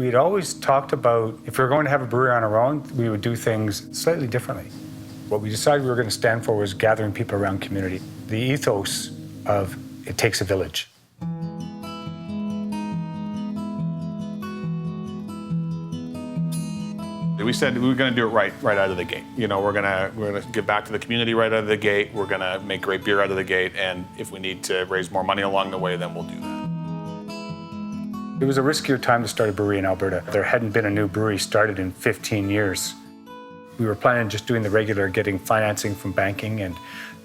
We had always talked about if we were going to have a brewery on our own, we would do things slightly differently. What we decided we were going to stand for was gathering people around community. The ethos of it takes a village. We said we were going to do it right out of the gate. You know, we're gonna give back to the community right out of the gate. We're going to make great beer out of the gate, and if we need to raise more money along the way, then we'll do that. It was a riskier time to start a brewery in Alberta. There hadn't been a new brewery started in 15 years. We were planning on just doing the regular, getting financing from banking, and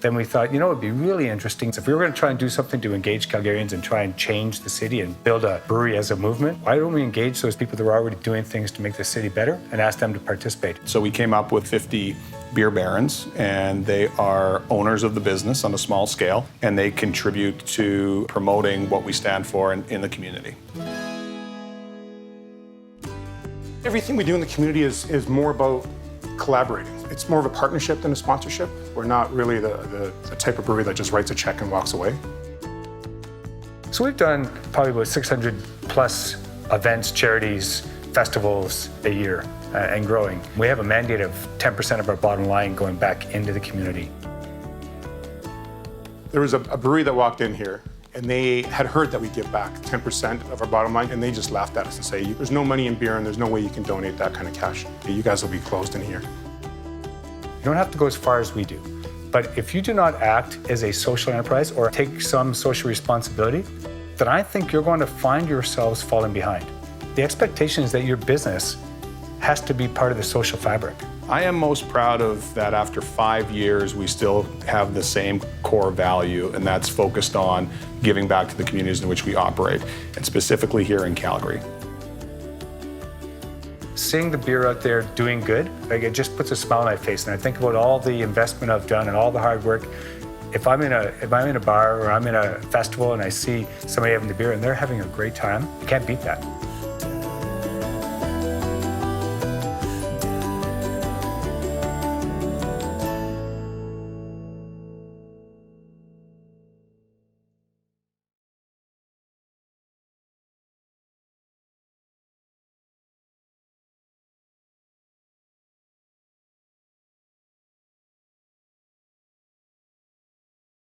then we thought, you know, it'd be really interesting if we were going to try and do something to engage Calgarians and try and change the city and build a brewery as a movement. Why don't we engage those people that were already doing things to make the city better and ask them to participate? So we came up with 50 beer barons, and they are owners of the business on a small scale, and they contribute to promoting what we stand for in the community. Everything we do in the community is more about collaborating. It's more of a partnership than a sponsorship. We're not really the type of brewery that just writes a check and walks away. So we've done probably about 600 plus events, charities, festivals a year and growing. We have a mandate of 10% of our bottom line going back into the community. There was a brewery that walked in here, and they had heard that we give back 10% of our bottom line, and they just laughed at us and say, there's no money in beer and there's no way you can donate that kind of cash. You guys will be closed in here. You don't have to go as far as we do, but if you do not act as a social enterprise or take some social responsibility, then I think you're going to find yourselves falling behind. The expectation is that your business has to be part of the social fabric. I am most proud of that after 5 years, we still have the same core value, and that's focused on giving back to the communities in which we operate, and specifically here in Calgary. Seeing the beer out there doing good, like it just puts a smile on my face, and I think about all the investment I've done and all the hard work. If I'm in a bar or I'm in a festival and I see somebody having the beer and they're having a great time, you can't beat that.